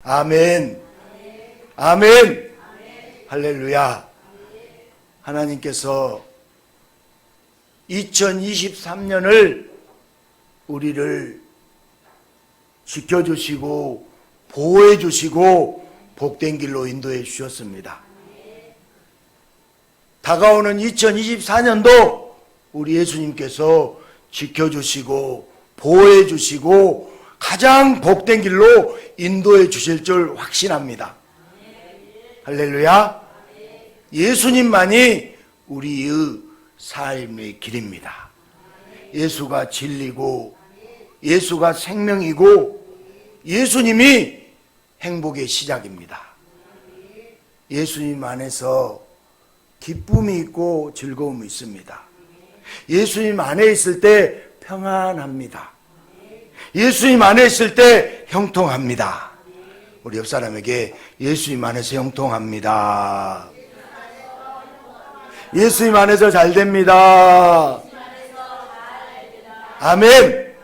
아멘. 아멘. 할렐루야. 하나님께서 2023년을 우리를 지켜주시고 보호해 주시고 복된 길로 인도해 주셨습니다. 다가오는 2024년도 우리 예수님께서 지켜주시고 보호해 주시고 가장 복된 길로 인도해 주실 줄 확신합니다. 할렐루야. 예수님만이 우리의 삶의 길입니다. 예수가 진리고 예수가 생명이고 예수님이 행복의 시작입니다. 예수님 안에서 기쁨이 있고 즐거움이 있습니다. 예수님 안에 있을 때 평안합니다. 예수님 안에 있을 때 형통합니다. 우리 옆 사람에게 예수님 안에서 형통합니다. 예수님 안에서 잘 됩니다. 아멘.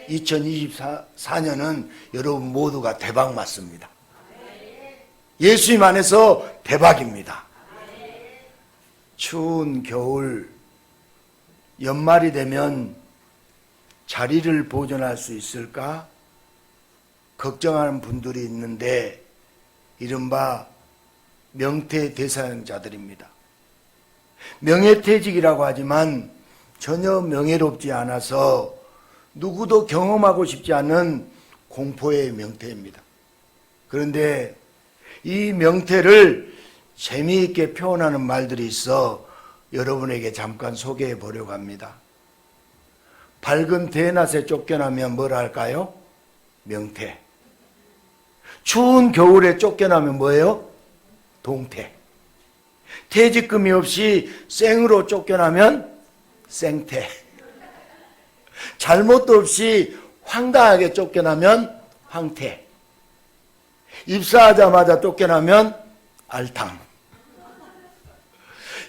2024년은 여러분 모두가 대박 맞습니다. 예수님 안에서 대박입니다. 추운 겨울, 연말이 되면 자리를 보존할 수 있을까? 걱정하는 분들이 있는데 이른바 명퇴 대상자들입니다. 명예퇴직이라고 하지만 전혀 명예롭지 않아서 누구도 경험하고 싶지 않은 공포의 명퇴입니다. 그런데 이 명퇴를 재미있게 표현하는 말들이 있어 여러분에게 잠깐 소개해 보려고 합니다. 밝은 대낮에 쫓겨나면 뭐라 할까요? 명퇴. 추운 겨울에 쫓겨나면 뭐예요? 동퇴. 퇴직금이 없이 생으로 쫓겨나면 생퇴. 잘못도 없이 황당하게 쫓겨나면 황퇴. 입사하자마자 쫓겨나면 알탕.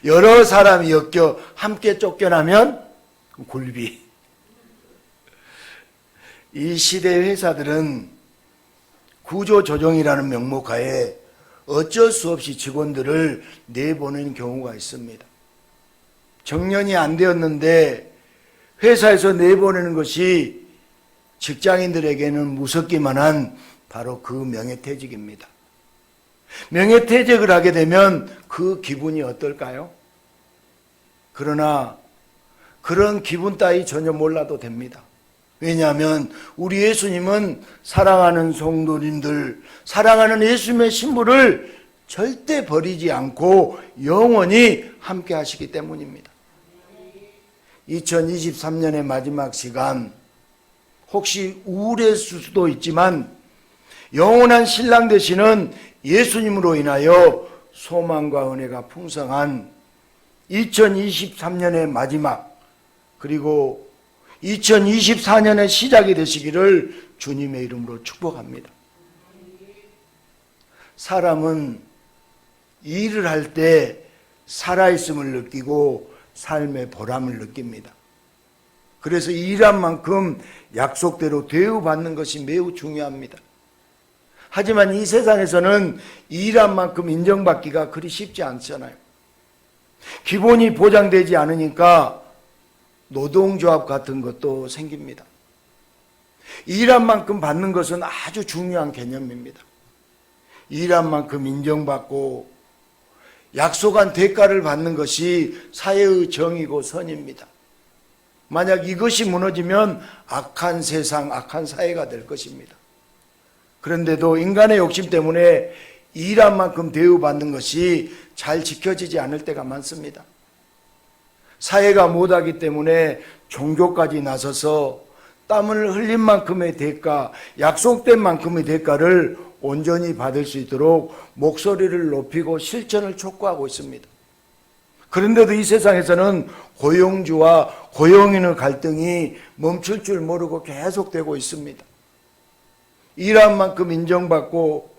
여러 사람이 엮여 함께 쫓겨나면 굴비. 이 시대의 회사들은 구조조정이라는 명목하에 어쩔 수 없이 직원들을 내보내는 경우가 있습니다. 정년이 안 되었는데 회사에서 내보내는 것이 직장인들에게는 무섭기만 한 바로 그 명예퇴직입니다. 명예퇴직을 하게 되면 그 기분이 어떨까요? 그러나 그런 기분 따위 전혀 몰라도 됩니다. 왜냐하면 우리 예수님은 사랑하는 성도님들, 사랑하는 예수님의 신부를 절대 버리지 않고 영원히 함께 하시기 때문입니다. 2023년의 마지막 시간, 혹시 우울했을 수도 있지만 영원한 신랑 되시는 예수님으로 인하여 소망과 은혜가 풍성한 2023년의 마지막, 그리고 2024년의 시작이 되시기를 주님의 이름으로 축복합니다. 사람은 일을 할 때 살아있음을 느끼고 삶의 보람을 느낍니다. 그래서 일한 만큼 약속대로 대우받는 것이 매우 중요합니다. 하지만 이 세상에서는 일한 만큼 인정받기가 그리 쉽지 않잖아요. 기본이 보장되지 않으니까 노동조합 같은 것도 생깁니다. 일한 만큼 받는 것은 아주 중요한 개념입니다. 일한 만큼 인정받고 약속한 대가를 받는 것이 사회의 정의고 선입니다. 만약 이것이 무너지면 악한 세상, 악한 사회가 될 것입니다. 그런데도 인간의 욕심 때문에 일한 만큼 대우받는 것이 잘 지켜지지 않을 때가 많습니다. 사회가 못하기 때문에 종교까지 나서서 땀을 흘린 만큼의 대가, 약속된 만큼의 대가를 온전히 받을 수 있도록 목소리를 높이고 실천을 촉구하고 있습니다. 그런데도 이 세상에서는 고용주와 고용인의 갈등이 멈출 줄 모르고 계속되고 있습니다. 일한 만큼 인정받고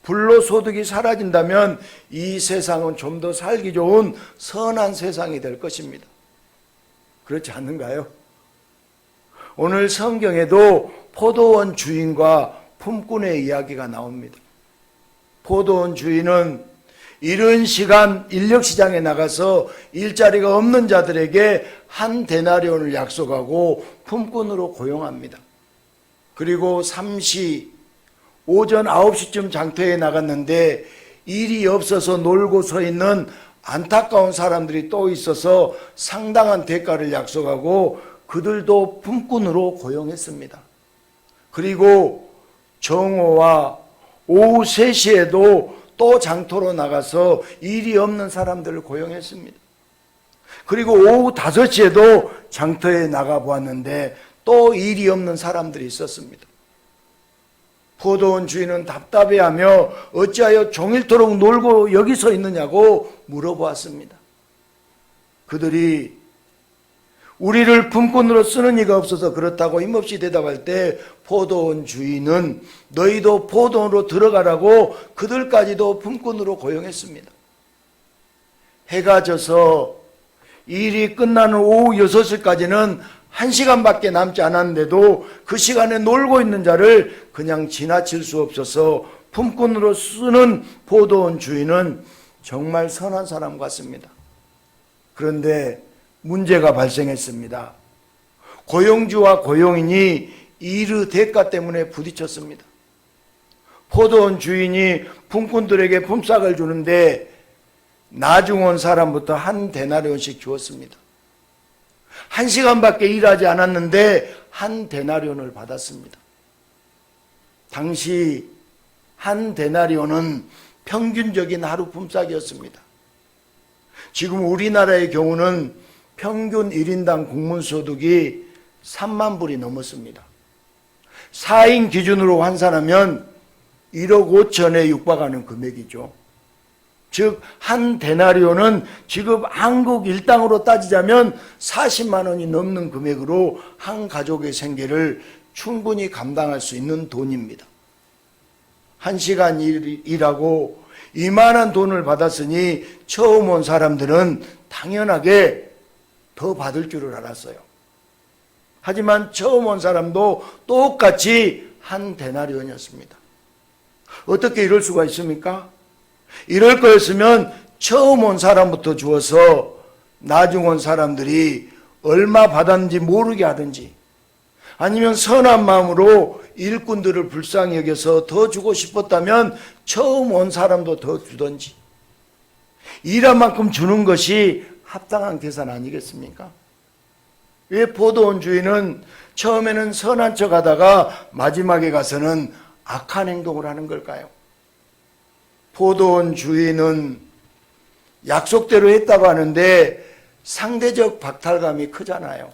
불로소득이 사라진다면 이 세상은 좀 더 살기 좋은 선한 세상이 될 것입니다. 그렇지 않는가요? 오늘 성경에도 포도원 주인과 품꾼의 이야기가 나옵니다. 포도원 주인은 이른 시간 인력시장에 나가서 일자리가 없는 자들에게 한 데나리온을 약속하고 품꾼으로 고용합니다. 그리고 3시 오전 9시쯤 장터에 나갔는데 일이 없어서 놀고 서 있는 안타까운 사람들이 또 있어서 상당한 대가를 약속하고 그들도 품꾼으로 고용했습니다. 그리고 정오와 오후 3시에도 또 장터로 나가서 일이 없는 사람들을 고용했습니다. 그리고 오후 5시에도 장터에 나가보았는데 또 일이 없는 사람들이 있었습니다. 포도원 주인은 답답해하며 어찌하여 종일토록 놀고 여기 서 있느냐고 물어보았습니다. 그들이 우리를 품꾼으로 쓰는 이가 없어서 그렇다고 힘없이 대답할 때 포도원 주인은 너희도 포도원으로 들어가라고 그들까지도 품꾼으로 고용했습니다. 해가 져서 일이 끝나는 오후 6시까지는 1시간밖에 남지 않았는데도 그 시간에 놀고 있는 자를 그냥 지나칠 수 없어서 품꾼으로 쓰는 포도원 주인은 정말 선한 사람 같습니다. 그런데 문제가 발생했습니다. 고용주와 고용인이 일의 대가 때문에 부딪혔습니다. 포도원 주인이 품꾼들에게 품삯을 주는데 나중 온 사람부터 한 데나리온씩 주었습니다. 1시간밖에 일하지 않았는데 한 데나리온을 받았습니다. 당시 한 데나리온은 평균적인 하루 품삯이었습니다. 지금 우리나라의 경우는 평균 1인당 국민소득이 3만 불이 넘었습니다. 4인 기준으로 환산하면 1억 5천에 육박하는 금액이죠. 즉 한 데나리온은 지금 한국 일당으로 따지자면 40만 원이 넘는 금액으로 한 가족의 생계를 충분히 감당할 수 있는 돈입니다. 1시간 일하고 이만한 돈을 받았으니 처음 온 사람들은 당연하게 더 받을 줄을 알았어요. 하지만 처음 온 사람도 똑같이 한 데나리온이었습니다. 어떻게 이럴 수가 있습니까? 이럴 거였으면 처음 온 사람부터 주어서 나중 온 사람들이 얼마 받았는지 모르게 하든지, 아니면 선한 마음으로 일꾼들을 불쌍히 여겨서 더 주고 싶었다면 처음 온 사람도 더 주든지, 일한 만큼 주는 것이 합당한 계산 아니겠습니까? 왜 포도원 주인은 처음에는 선한 척 하다가 마지막에 가서는 악한 행동을 하는 걸까요? 포도원 주인은 약속대로 했다고 하는데 상대적 박탈감이 크잖아요.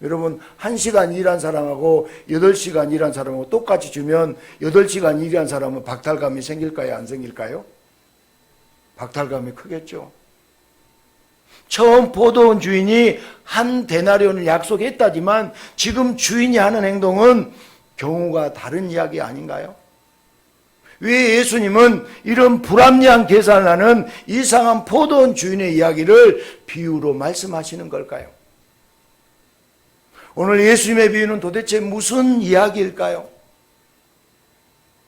여러분, 1시간 일한 사람하고 8시간 일한 사람하고 똑같이 주면 8시간 일한 사람은 박탈감이 생길까요? 안 생길까요? 박탈감이 크겠죠. 처음 포도원 주인이 한 데나리온을 약속했다지만 지금 주인이 하는 행동은 경우가 다른 이야기 아닌가요? 왜 예수님은 이런 불합리한 계산을 하는 이상한 포도원 주인의 이야기를 비유로 말씀하시는 걸까요? 오늘 예수님의 비유는 도대체 무슨 이야기일까요?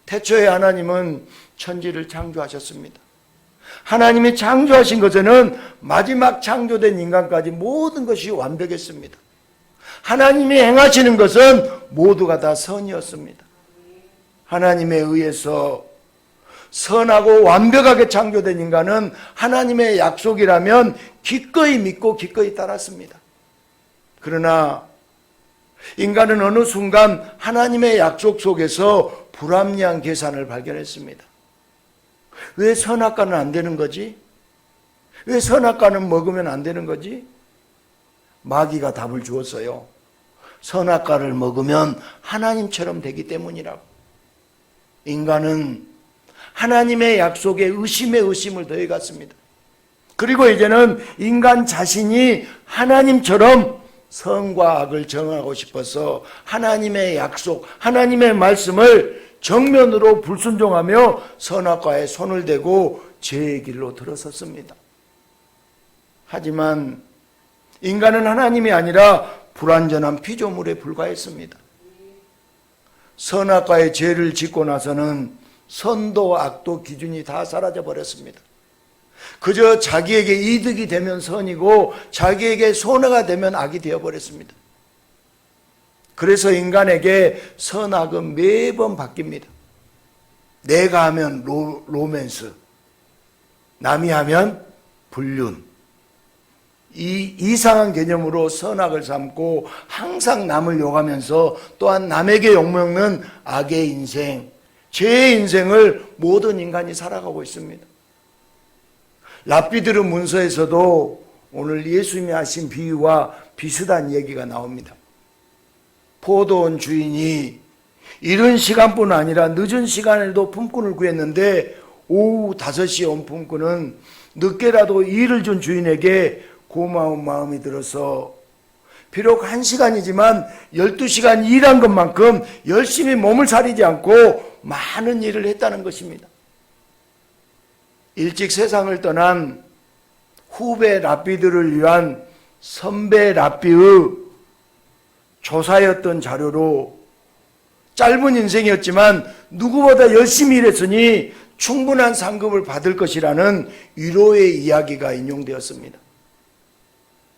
태초에 하나님은 천지를 창조하셨습니다. 하나님이 창조하신 것에는 마지막 창조된 인간까지 모든 것이 완벽했습니다. 하나님이 행하시는 것은 모두가 다 선이었습니다. 하나님에 의해서 선하고 완벽하게 창조된 인간은 하나님의 약속이라면 기꺼이 믿고 기꺼이 따랐습니다. 그러나 인간은 어느 순간 하나님의 약속 속에서 불합리한 계산을 발견했습니다. 왜 선악과는 안 되는 거지? 왜 선악과는 먹으면 안 되는 거지? 마귀가 답을 주었어요. 선악과를 먹으면 하나님처럼 되기 때문이라고. 인간은 하나님의 약속에 의심에 의심을 더해갔습니다. 그리고 이제는 인간 자신이 하나님처럼 선과 악을 정하고 싶어서 하나님의 약속, 하나님의 말씀을 정면으로 불순종하며 선악과에 손을 대고 죄의 길로 들어섰습니다. 하지만 인간은 하나님이 아니라 불완전한 피조물에 불과했습니다. 선악과의 죄를 짓고 나서는 선도 악도 기준이 다 사라져 버렸습니다. 그저 자기에게 이득이 되면 선이고 자기에게 손해가 되면 악이 되어버렸습니다. 그래서 인간에게 선악은 매번 바뀝니다. 내가 하면 로맨스, 남이 하면 불륜, 이 이상한 개념으로 선악을 삼고 항상 남을 욕하면서 또한 남에게 욕먹는 악의 인생, 죄의 인생을 모든 인간이 살아가고 있습니다. 랍비드르 문서에서도 오늘 예수님이 하신 비유와 비슷한 얘기가 나옵니다. 포도원 주인이 이른 시간뿐 아니라 늦은 시간에도 품꾼을 구했는데 오후 5시에 온 품꾼은 늦게라도 일을 준 주인에게 고마운 마음이 들어서 비록 1시간이지만 12시간 일한 것만큼 열심히 몸을 사리지 않고 많은 일을 했다는 것입니다. 일찍 세상을 떠난 후배 랍비들을 위한 선배 랍비의 조사였던 자료로 짧은 인생이었지만 누구보다 열심히 일했으니 충분한 상급을 받을 것이라는 위로의 이야기가 인용되었습니다.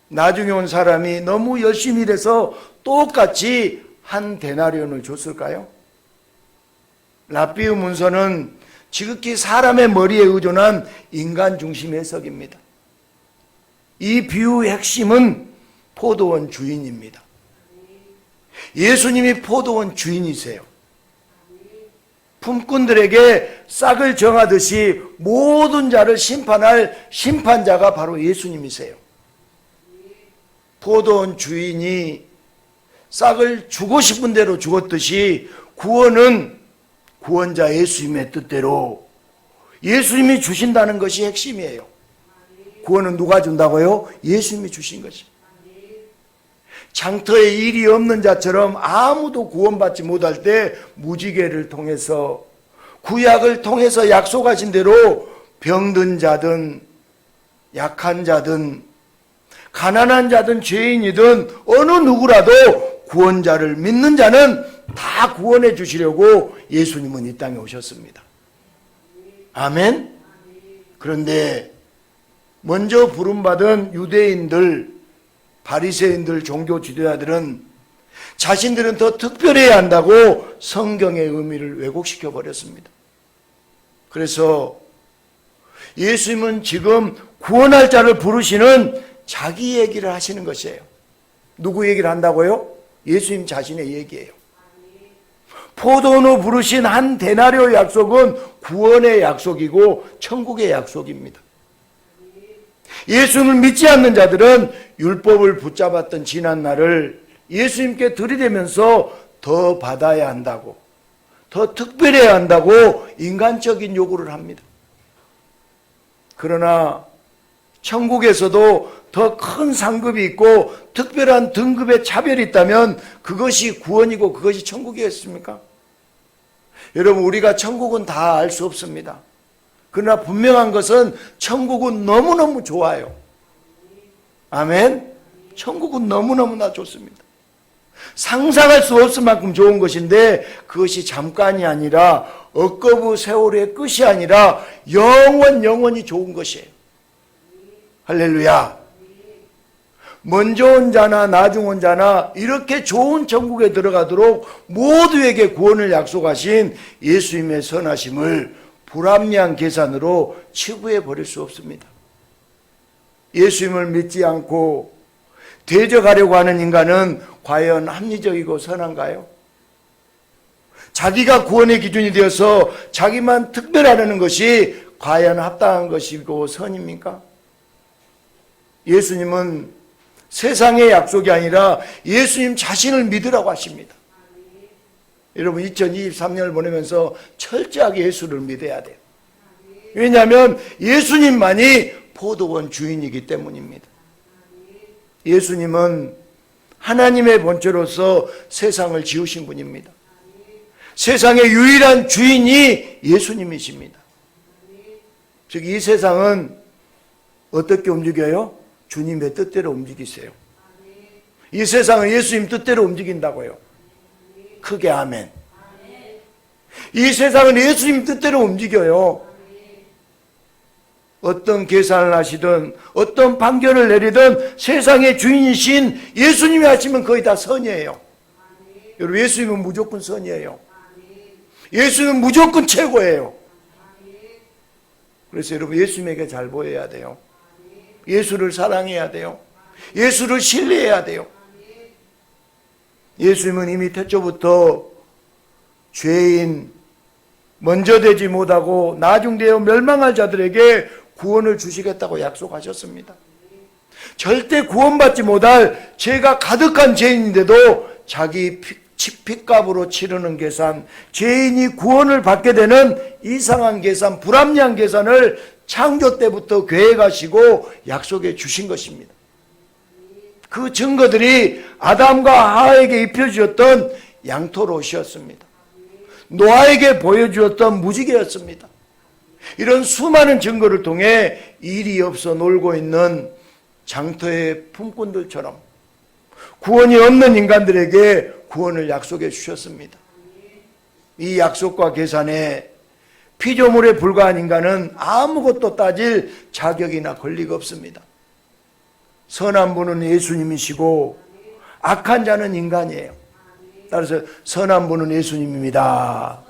나중에 온 사람이 너무 열심히 일해서 똑같이 한 데나리온을 줬을까요? 랍비의 문서는 지극히 사람의 머리에 의존한 인간 중심의 해석입니다. 이 비유의 핵심은 포도원 주인입니다. 예수님이 포도원 주인이세요. 품꾼들에게 싹을 정하듯이 모든 자를 심판할 심판자가 바로 예수님이세요. 포도원 주인이 싹을 주고 싶은 대로 주었듯이 구원은 구원자 예수님의 뜻대로 예수님이 주신다는 것이 핵심이에요. 구원은 누가 준다고요? 예수님이 주신 것입니다. 장터에 일이 없는 자처럼 아무도 구원받지 못할 때 무지개를 통해서 구약을 통해서 약속하신 대로 병든 자든 약한 자든 가난한 자든 죄인이든 어느 누구라도 구원자를 믿는 자는 다 구원해 주시려고 예수님은 이 땅에 오셨습니다. 아멘? 그런데 먼저 부름받은 유대인들, 바리새인들, 종교 지도자들은 자신들은 더 특별해야 한다고 성경의 의미를 왜곡시켜 버렸습니다. 그래서 예수님은 지금 구원할 자를 부르시는 자기 얘기를 하시는 것이에요. 누구 얘기를 한다고요? 예수님 자신의 얘기예요. 포도원으로 부르신 한 데나리오 약속은 구원의 약속이고 천국의 약속입니다. 예수님을 믿지 않는 자들은 율법을 붙잡았던 지난날을 예수님께 들이대면서 더 받아야 한다고, 더 특별해야 한다고 인간적인 요구를 합니다. 그러나 천국에서도 더 큰 상급이 있고 특별한 등급의 차별이 있다면 그것이 구원이고 그것이 천국이었습니까? 여러분, 우리가 천국은 다 알 수 없습니다. 그러나 분명한 것은 천국은 너무너무 좋아요. 아멘? 천국은 너무너무나 좋습니다. 상상할 수 없을 만큼 좋은 것인데 그것이 잠깐이 아니라 억거부 세월의 끝이 아니라 영원히 좋은 것이에요. 할렐루야. 먼저 온 자나 나중 온 자나 이렇게 좋은 천국에 들어가도록 모두에게 구원을 약속하신 예수님의 선하심을 불합리한 계산으로 치부해 버릴 수 없습니다. 예수님을 믿지 않고 대적하려고 하는 인간은 과연 합리적이고 선한가요? 자기가 구원의 기준이 되어서 자기만 특별하려는 것이 과연 합당한 것이고 선입니까? 예수님은 세상의 약속이 아니라 예수님 자신을 믿으라고 하십니다. 여러분, 2023년을 보내면서 철저하게 예수를 믿어야 돼요. 왜냐하면 예수님만이 포도원 주인이기 때문입니다. 예수님은 하나님의 본체로서 세상을 지으신 분입니다. 세상의 유일한 주인이 예수님이십니다. 즉, 이 세상은 어떻게 움직여요? 주님의 뜻대로 움직이세요. 이 세상은 예수님 뜻대로 움직인다고요. 크게 아멘. 이 세상은 예수님 뜻대로 움직여요. 어떤 계산을 하시든 어떤 판결을 내리든 세상의 주인이신 예수님이 하시면 거의 다 선이에요. 여러분, 예수님은 무조건 선이에요. 예수님은 무조건 최고예요. 그래서 여러분, 예수님에게 잘 보여야 돼요. 예수를 사랑해야 돼요. 예수를 신뢰해야 돼요. 예수님은 이미 태초부터 죄인, 먼저 되지 못하고 나중되어 멸망할 자들에게 구원을 주시겠다고 약속하셨습니다. 절대 구원받지 못할 죄가 가득한 죄인인데도 자기 핏값으로 치르는 계산, 죄인이 구원을 받게 되는 이상한 계산, 불합리한 계산을 창조 때부터 계획하시고 약속해 주신 것입니다. 그 증거들이 아담과 하와에게 입혀주었던 양털옷이었습니다. 노아에게 보여주었던 무지개였습니다. 이런 수많은 증거를 통해 일이 없어 놀고 있는 장터의 품꾼들처럼 구원이 없는 인간들에게 구원을 약속해 주셨습니다. 이 약속과 계산에 피조물에 불과한 인간은 아무것도 따질 자격이나 권리가 없습니다. 선한 분은 예수님이시고 악한 자는 인간이에요. 따라서 선한 분은 예수님입니다.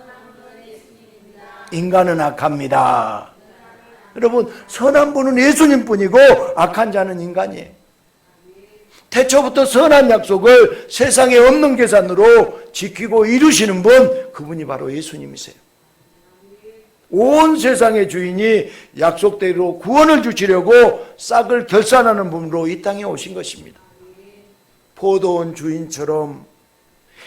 인간은 악합니다. 여러분, 선한 분은 예수님뿐이고 악한 자는 인간이에요. 태초부터 선한 약속을 세상에 없는 계산으로 지키고 이루시는 분, 그분이 바로 예수님이세요. 온 세상의 주인이 약속대로 구원을 주시려고 싹을 결산하는 분으로 이 땅에 오신 것입니다. 포도원 주인처럼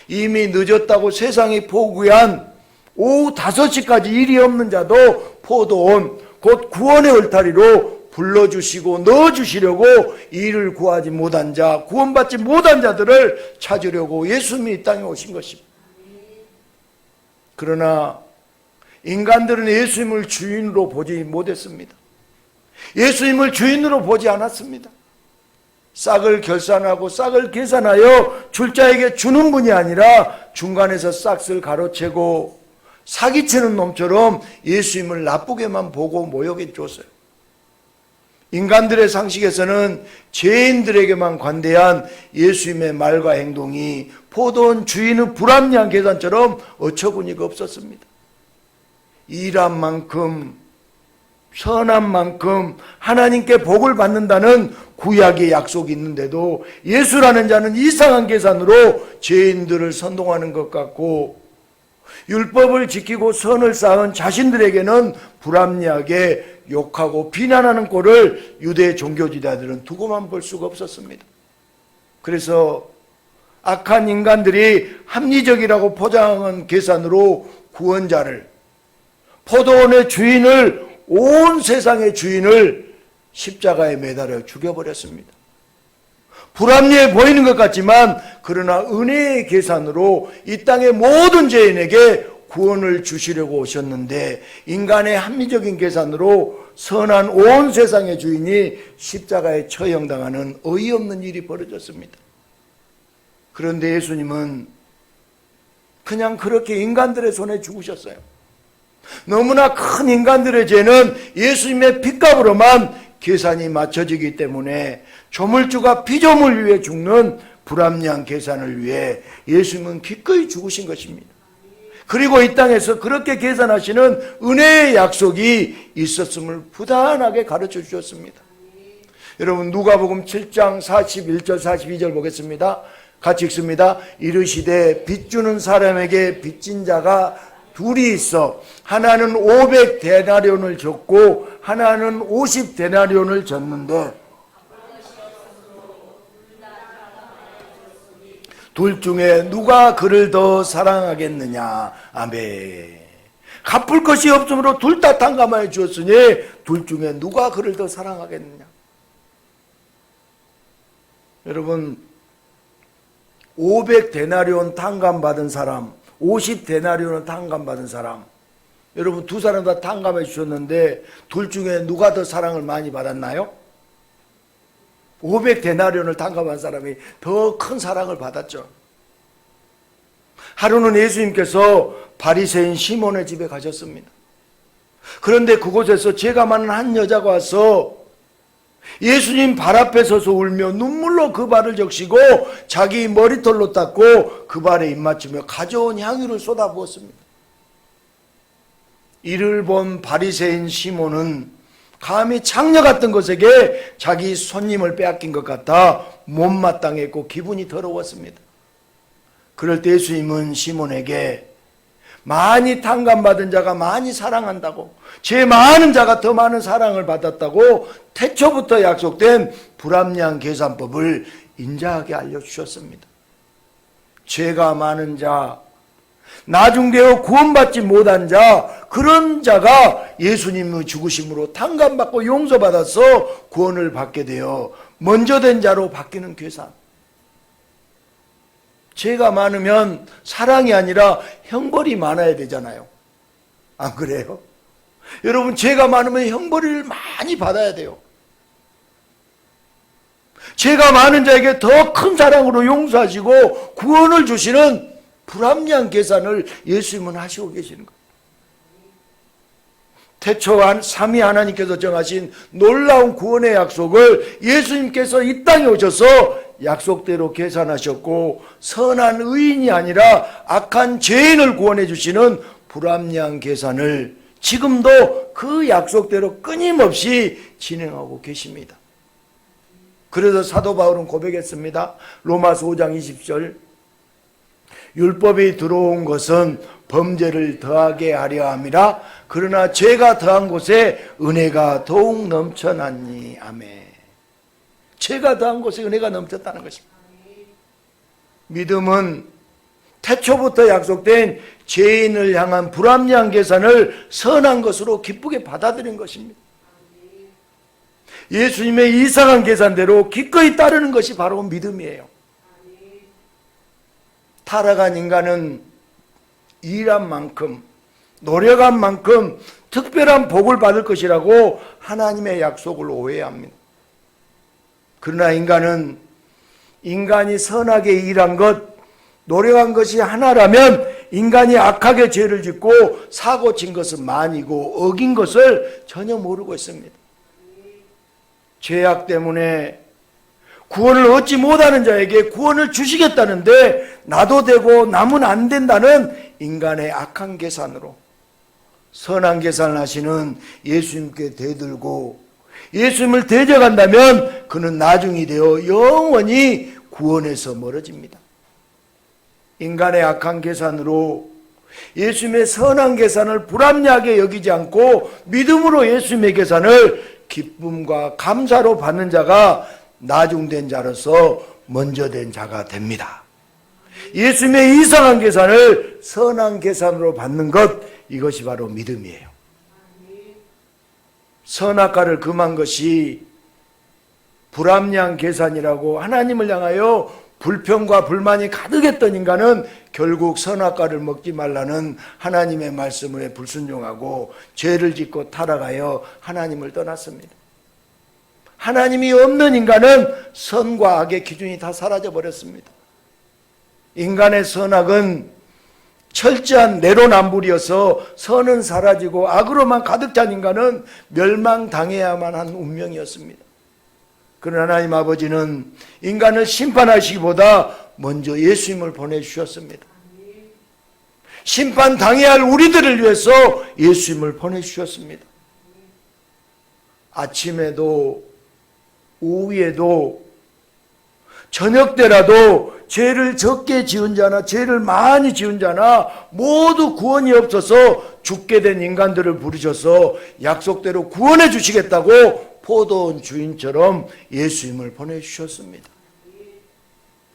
이미 늦었다고 세상이 포기한 오후 5시까지 일이 없는 자도 포도원, 곧 구원의 울타리로 불러주시고 넣어주시려고 일을 구하지 못한 자, 구원받지 못한 자들을 찾으려고 예수님이 이 땅에 오신 것입니다. 그러나 인간들은 예수님을 주인으로 보지 못했습니다. 예수님을 주인으로 보지 않았습니다. 싹을 결산하고 싹을 계산하여 줄 자에게 주는 분이 아니라 중간에서 싹을 가로채고 사기치는 놈처럼 예수님을 나쁘게만 보고 모욕해 줬어요. 인간들의 상식에서는 죄인들에게만 관대한 예수님의 말과 행동이 포도원 주인의 불합리한 계산처럼 어처구니가 없었습니다. 일한 만큼, 선한 만큼 하나님께 복을 받는다는 구약의 약속이 있는데도 예수라는 자는 이상한 계산으로 죄인들을 선동하는 것 같고, 율법을 지키고 선을 쌓은 자신들에게는 불합리하게 욕하고 비난하는 꼴을 유대 종교지도자들은 두고만 볼 수가 없었습니다. 그래서 악한 인간들이 합리적이라고 포장한 계산으로 구원자를, 포도원의 주인을, 온 세상의 주인을 십자가에 매달아 죽여버렸습니다. 불합리해 보이는 것 같지만 그러나 은혜의 계산으로 이 땅의 모든 죄인에게 구원을 주시려고 오셨는데, 인간의 합리적인 계산으로 선한 온 세상의 주인이 십자가에 처형당하는 어이없는 일이 벌어졌습니다. 그런데 예수님은 그냥 그렇게 인간들의 손에 죽으셨어요. 너무나 큰 인간들의 죄는 예수님의 핏값으로만 계산이 맞춰지기 때문에 조물주가 피조물 위해 죽는 불합리한 계산을 위해 예수님은 기꺼이 죽으신 것입니다. 그리고 이 땅에서 그렇게 계산하시는 은혜의 약속이 있었음을 부단하게 가르쳐 주셨습니다. 여러분, 누가복음 7장 41절 42절 보겠습니다. 같이 읽습니다. 이르시되 빚주는 사람에게 빚진 자가 둘이 있어 하나는 500데나리온을 졌고 하나는 50데나리온을 졌는데 둘 중에 누가 그를 더 사랑하겠느냐. 아멘. 갚을 것이 없으므로 둘 다 탕감하여 주었으니 둘 중에 누가 그를 더 사랑하겠느냐. 여러분, 500데나리온 탕감받은 사람, 50데나리온을 탕감받은 사람, 여러분 두 사람 다 탕감해 주셨는데 둘 중에 누가 더 사랑을 많이 받았나요? 500데나리온을 탕감한 사람이 더 큰 사랑을 받았죠. 하루는 예수님께서 바리새인 시몬의 집에 가셨습니다. 그런데 그곳에서 죄가 많은 한 여자가 와서 예수님 발 앞에 서서 울며 눈물로 그 발을 적시고 자기 머리털로 닦고 그 발에 입맞추며 가져온 향유를 쏟아부었습니다. 이를 본 바리새인 시몬은 감히 창녀 같은 것에게 자기 손님을 빼앗긴 것 같아 못마땅했고 기분이 더러웠습니다. 그럴 때 예수님은 시몬에게 많이 탕감받은 자가 많이 사랑한다고, 죄 많은 자가 더 많은 사랑을 받았다고 태초부터 약속된 불합리한 계산법을 인자하게 알려주셨습니다. 죄가 많은 자, 나중되어 구원받지 못한 자, 그런 자가 예수님의 죽으심으로 탕감받고 용서받아서 구원을 받게 되어 먼저 된 자로 바뀌는 계산. 죄가 많으면 사랑이 아니라 형벌이 많아야 되잖아요. 안 그래요? 여러분, 죄가 많으면 형벌을 많이 받아야 돼요. 죄가 많은 자에게 더 큰 사랑으로 용서하시고 구원을 주시는 불합리한 계산을 예수님은 하시고 계시는 거예요. 태초 삼위 하나님께서 정하신 놀라운 구원의 약속을 예수님께서 이 땅에 오셔서 약속대로 계산하셨고, 선한 의인이 아니라 악한 죄인을 구원해 주시는 불합리한 계산을 지금도 그 약속대로 끊임없이 진행하고 계십니다. 그래서 사도 바울은 고백했습니다. 로마서 5장 20절, 율법이 들어온 것은 범죄를 더하게 하려 함이라, 그러나 죄가 더한 곳에 은혜가 더욱 넘쳐났니. 아멘. 죄가 더한 곳에 은혜가 넘쳤다는 것입니다. 믿음은 태초부터 약속된 죄인을 향한 불합리한 계산을 선한 것으로 기쁘게 받아들인 것입니다. 예수님의 이상한 계산대로 기꺼이 따르는 것이 바로 믿음이에요. 타락한 인간은 일한 만큼, 노력한 만큼 특별한 복을 받을 것이라고 하나님의 약속을 오해합니다. 그러나 인간이 선하게 일한 것, 노력한 것이 하나라면 인간이 악하게 죄를 짓고 사고 친 것은 만이고 어긴 것을 전혀 모르고 있습니다. 죄악 때문에 구원을 얻지 못하는 자에게 구원을 주시겠다는데 나도 되고 남은 안 된다는 인간의 악한 계산으로 선한 계산을 하시는 예수님께 대들고 예수님을 대적한다면 그는 나중이 되어 영원히 구원에서 멀어집니다. 인간의 악한 계산으로 예수님의 선한 계산을 불합리하게 여기지 않고 믿음으로 예수님의 계산을 기쁨과 감사로 받는 자가 나중된 자로서 먼저 된 자가 됩니다. 예수님의 이상한 계산을 선한 계산으로 받는 것, 이것이 바로 믿음이에요. 선악과를 금한 것이 불합리한 계산이라고 하나님을 향하여 불평과 불만이 가득했던 인간은 결국 선악과를 먹지 말라는 하나님의 말씀에 불순종하고 죄를 짓고 타락하여 하나님을 떠났습니다. 하나님이 없는 인간은 선과 악의 기준이 다 사라져 버렸습니다. 인간의 선악은 철저한 내로남불이어서 선은 사라지고 악으로만 가득 찬 인간은 멸망당해야만 한 운명이었습니다. 그러나 하나님 아버지는 인간을 심판하시기보다 먼저 예수님을 보내주셨습니다. 심판당해야 할 우리들을 위해서 예수님을 보내주셨습니다. 아침에도 오후에도 저녁 때라도 죄를 적게 지은 자나 죄를 많이 지은 자나 모두 구원이 없어서 죽게 된 인간들을 부르셔서 약속대로 구원해 주시겠다고 포도원 주인처럼 예수님을 보내주셨습니다.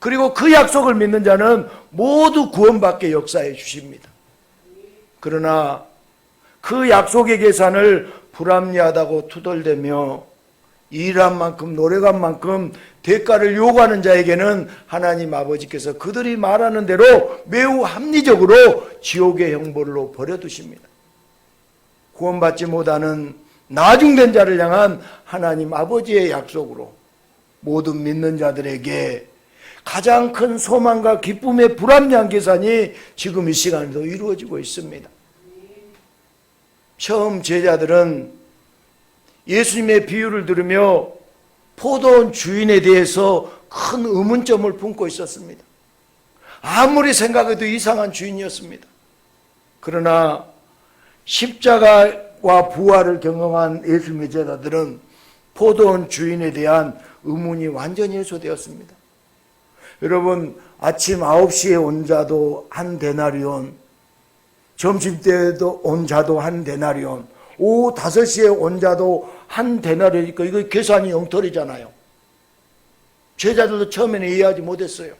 그리고 그 약속을 믿는 자는 모두 구원받게 역사해 주십니다. 그러나 그 약속의 계산을 불합리하다고 투덜대며 일한 만큼 노력한 만큼 대가를 요구하는 자에게는 하나님 아버지께서 그들이 말하는 대로 매우 합리적으로 지옥의 형벌로 버려두십니다. 구원받지 못하는 나중된 자를 향한 하나님 아버지의 약속으로 모든 믿는 자들에게 가장 큰 소망과 기쁨의 불합리한 계산이 지금 이 시간에도 이루어지고 있습니다. 처음 제자들은 예수님의 비유를 들으며 포도원 주인에 대해서 큰 의문점을 품고 있었습니다. 아무리 생각해도 이상한 주인이었습니다. 그러나 십자가와 부활을 경험한 예수님의 제자들은 포도원 주인에 대한 의문이 완전히 해소되었습니다. 여러분, 아침 9시에 온 자도 한 데나리온, 점심때에도 온 자도 한 데나리온, 오후 5시에 온 자도 한 데나리오니까 이거 계산이 엉터리잖아요. 제자들도 처음에는 이해하지 못했어요.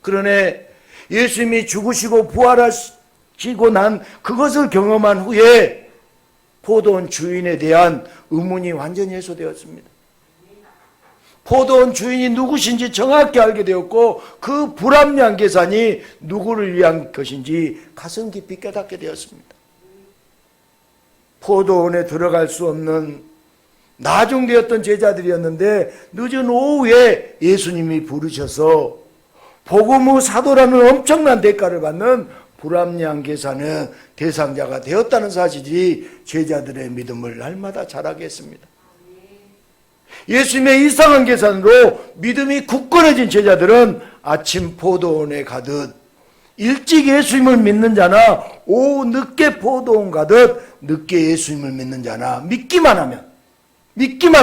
그러나 예수님이 죽으시고 부활하시고 난 그것을 경험한 후에 포도원 주인에 대한 의문이 완전히 해소되었습니다. 포도원 주인이 누구신지 정확히 알게 되었고 그 불합리한 계산이 누구를 위한 것인지 가슴 깊이 깨닫게 되었습니다. 포도원에 들어갈 수 없는 나중되었던 제자들이었는데 늦은 오후에 예수님이 부르셔서 복음 후 사도라는 엄청난 대가를 받는 불합리한 계산의 대상자가 되었다는 사실이 제자들의 믿음을 날마다 자라게 했습니다. 예수님의 이상한 계산으로 믿음이 굳건해진 제자들은 아침 포도원에 가듯 일찍 예수님을 믿는 자나 오후 늦게 포도원 가듯 늦게 예수님을 믿는 자나 믿기만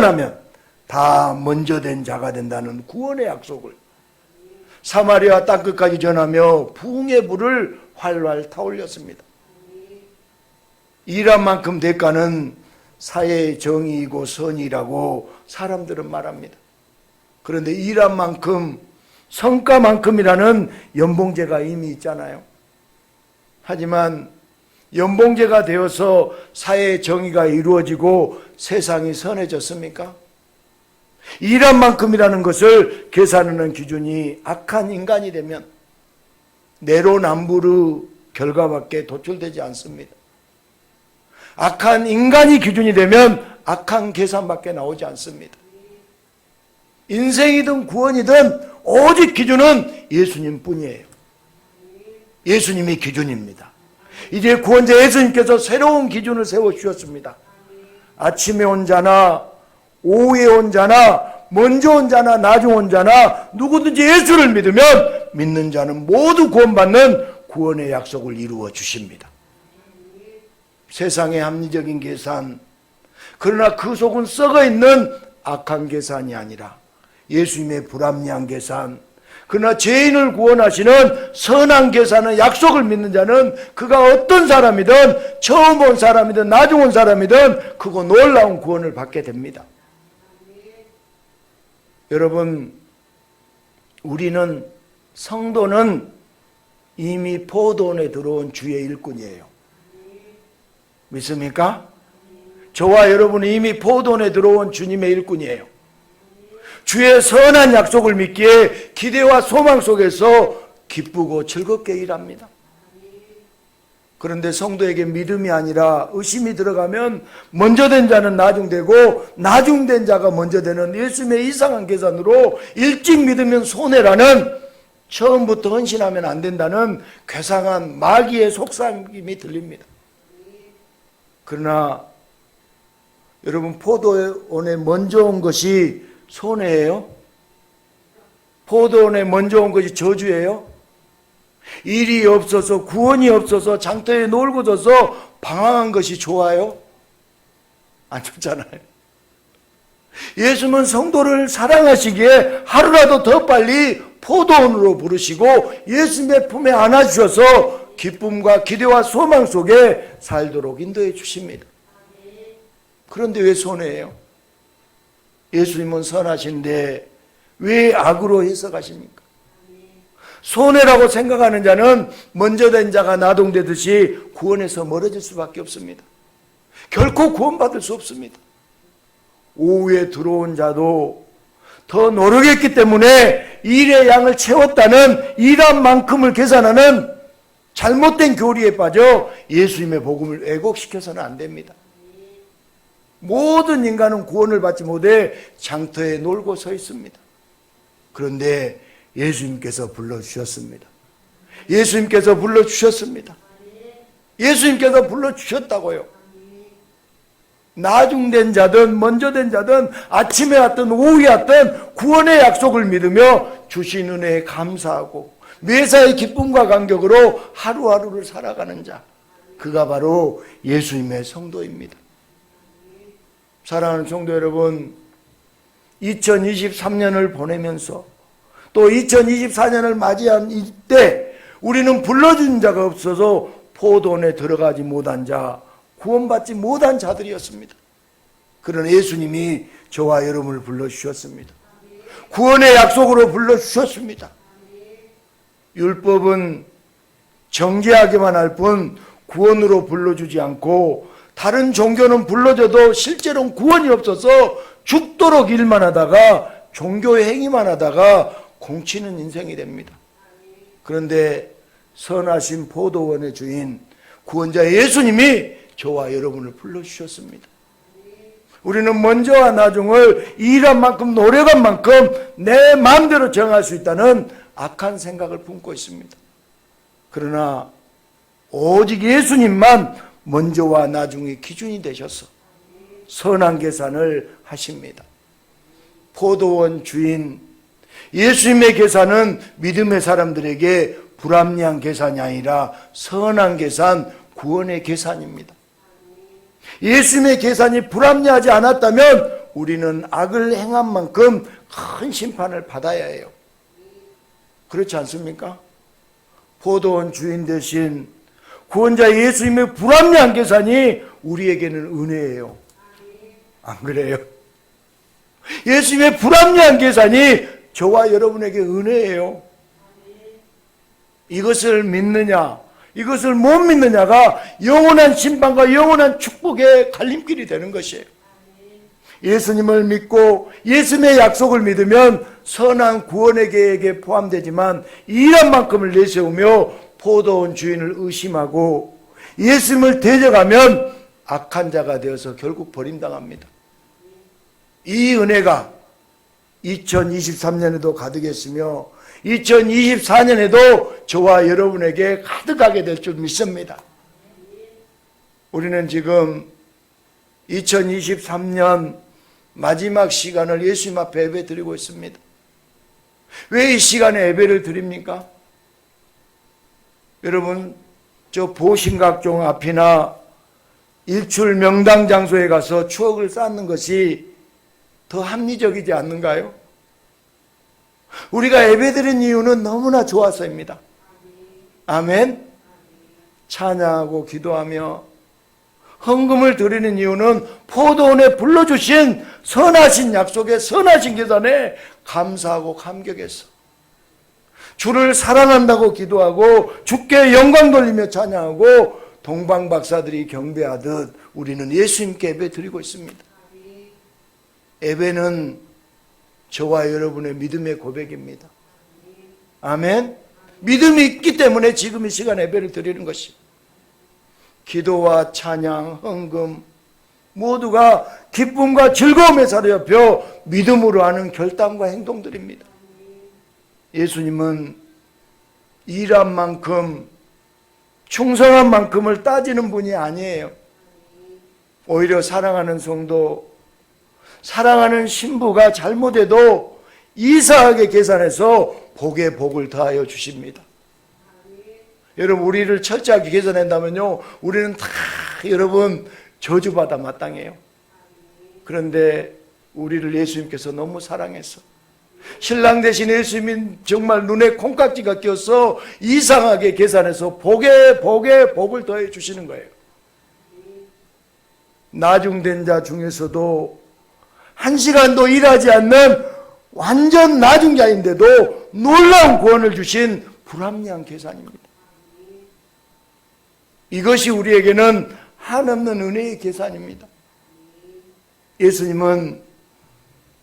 하면 다 먼저 된 자가 된다는 구원의 약속을 사마리아 땅끝까지 전하며 부흥의 불을 활활 타올렸습니다. 일한 만큼 대가는 사회의 정의이고 선이라고 사람들은 말합니다. 그런데 일한 만큼 성과만큼이라는 연봉제가 이미 있잖아요. 하지만 연봉제가 되어서 사회의 정의가 이루어지고 세상이 선해졌습니까? 일한 만큼이라는 것을 계산하는 기준이 악한 인간이 되면 내로남불의 결과밖에 도출되지 않습니다. 악한 인간이 기준이 되면 악한 계산밖에 나오지 않습니다. 인생이든 구원이든 오직 기준은 예수님 뿐이에요. 예수님이 기준입니다. 이제 구원자 예수님께서 새로운 기준을 세워주셨습니다. 아침에 온 자나 오후에 온 자나 먼저 온 자나 나중 온 자나 누구든지 예수를 믿으면 믿는 자는 모두 구원받는 구원의 약속을 이루어 주십니다. 세상의 합리적인 계산, 그러나 그 속은 썩어있는 악한 계산이 아니라 예수님의 불합리한 계산, 그러나 죄인을 구원하시는 선한 계산의 약속을 믿는 자는 그가 어떤 사람이든 처음 온 사람이든 나중 온 사람이든 크고 놀라운 구원을 받게 됩니다. 여러분, 우리는 성도는 이미 포도원에 들어온 주의 일꾼이에요. 믿습니까? 저와 여러분은 이미 포도원에 들어온 주님의 일꾼이에요. 주의 선한 약속을 믿기에 기대와 소망 속에서 기쁘고 즐겁게 일합니다. 그런데 성도에게 믿음이 아니라 의심이 들어가면 먼저 된 자는 나중되고 나중된 자가 먼저 되는 예수님의 이상한 계산으로 일찍 믿으면 손해라는, 처음부터 헌신하면 안 된다는 괴상한 마귀의 속삭임이 들립니다. 그러나 여러분, 포도원에 먼저 온 것이 손해예요? 포도원에 먼저 온 것이 저주예요? 일이 없어서 구원이 없어서 장터에 놀고 져서 방황한 것이 좋아요? 안 좋잖아요. 예수님은 성도를 사랑하시기에 하루라도 더 빨리 포도원으로 부르시고 예수님의 품에 안아주셔서 기쁨과 기대와 소망 속에 살도록 인도해 주십니다. 그런데 왜 손해예요? 예수님은 선하신데 왜 악으로 해석하십니까? 손해라고 생각하는 자는 먼저 된 자가 나동되듯이 구원에서 멀어질 수밖에 없습니다. 결코 구원받을 수 없습니다. 오후에 들어온 자도 더 노력했기 때문에 일의 양을 채웠다는 일한 만큼을 계산하는 잘못된 교리에 빠져 예수님의 복음을 왜곡시켜서는 안 됩니다. 모든 인간은 구원을 받지 못해 장터에 놀고 서 있습니다. 그런데 예수님께서 불러주셨습니다. 예수님께서 불러주셨습니다. 예수님께서 불러주셨다고요. 나중된 자든 먼저 된 자든 아침에 왔든 오후에 왔든 구원의 약속을 믿으며 주신 은혜에 감사하고 매사의 기쁨과 감격으로 하루하루를 살아가는 자, 그가 바로 예수님의 성도입니다. 사랑하는 성도 여러분, 2023년을 보내면서 또 2024년을 맞이한 이때 우리는 불러준 자가 없어서 포도원에 들어가지 못한 자, 구원받지 못한 자들이었습니다. 그러나 예수님이 저와 여러분을 불러주셨습니다. 구원의 약속으로 불러주셨습니다. 율법은 정죄하기만 할 뿐 구원으로 불러주지 않고, 다른 종교는 불러줘도 실제로는 구원이 없어서 죽도록 일만 하다가 종교의 행위만 하다가 공치는 인생이 됩니다. 그런데 선하신 포도원의 주인 구원자 예수님이 저와 여러분을 불러주셨습니다. 우리는 먼저와 나중을 일한 만큼 노력한 만큼 내 마음대로 정할 수 있다는 악한 생각을 품고 있습니다. 그러나 오직 예수님만 먼저와 나중의 기준이 되셔서 선한 계산을 하십니다. 포도원 주인 예수님의 계산은 믿음의 사람들에게 불합리한 계산이 아니라 선한 계산, 구원의 계산입니다. 예수님의 계산이 불합리하지 않았다면 우리는 악을 행한 만큼 큰 심판을 받아야 해요. 그렇지 않습니까? 포도원 주인 대신 구원자 예수님의 불합리한 계산이 우리에게는 은혜예요. 안 그래요? 예수님의 불합리한 계산이 저와 여러분에게 은혜예요. 이것을 믿느냐, 이것을 못 믿느냐가 영원한 심판과 영원한 축복의 갈림길이 되는 것이에요. 예수님을 믿고 예수님의 약속을 믿으면 선한 구원의 계획에 포함되지만 일한 만큼을 내세우며 포도원 주인을 의심하고 예수님을 대적하면 악한 자가 되어서 결국 버림당합니다. 이 은혜가 2023년에도 가득했으며 2024년에도 저와 여러분에게 가득하게 될 줄 믿습니다. 우리는 지금 2023년 마지막 시간을 예수님 앞에 예배 드리고 있습니다. 왜 이 시간에 예배를 드립니까? 여러분, 저 보신각종 앞이나 일출 명당 장소에 가서 추억을 쌓는 것이 더 합리적이지 않는가요? 우리가 예배드린 이유는 너무나 좋아서입니다. 아멘. 찬양하고 기도하며 헌금을 드리는 이유는 포도원에 불러주신 선하신 약속에 선하신 계산에 감사하고 감격해서 주를 사랑한다고 기도하고 주께 영광 돌리며 찬양하고 동방 박사들이 경배하듯 우리는 예수님께 예배 드리고 있습니다. 예배는 저와 여러분의 믿음의 고백입니다. 아멘. 믿음이 있기 때문에 지금 이 시간에 예배를 드리는 것입니다. 기도와 찬양, 헌금 모두가 기쁨과 즐거움에 사로잡혀 믿음으로 하는 결단과 행동들입니다. 예수님은 일한 만큼, 충성한 만큼을 따지는 분이 아니에요. 오히려 사랑하는 성도, 사랑하는 신부가 잘못해도 이상하게 계산해서 복에 복을 더하여 주십니다. 여러분, 우리를 철저하게 계산한다면요, 우리는 다 여러분 저주받아 마땅해요. 그런데 우리를 예수님께서 너무 사랑해서 신랑 대신 예수님이 정말 눈에 콩깍지가 껴서 이상하게 계산해서 복에 복을 더해 주시는 거예요. 나중된 자 중에서도 1시간도 일하지 않는 완전 나중자인데도 놀라운 구원을 주신 불합리한 계산입니다. 이것이 우리에게는 한없는 은혜의 계산입니다. 예수님은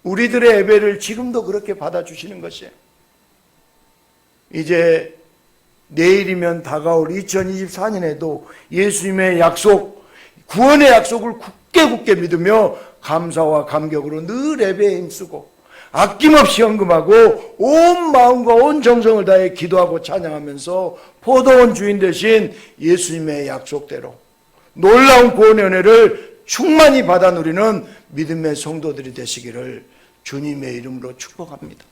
우리들의 예배를 지금도 그렇게 받아주시는 것이에요. 이제 내일이면 다가올 2024년에도 예수님의 약속, 구원의 약속을 굳게 믿으며 감사와 감격으로 늘 예배에 힘쓰고 아낌없이 헌금하고 온 마음과 온 정성을 다해 기도하고 찬양하면서 포도원 주인 되신 예수님의 약속대로 놀라운 구원의 은혜를 충만히 받아 누리는 믿음의 성도들이 되시기를 주님의 이름으로 축복합니다.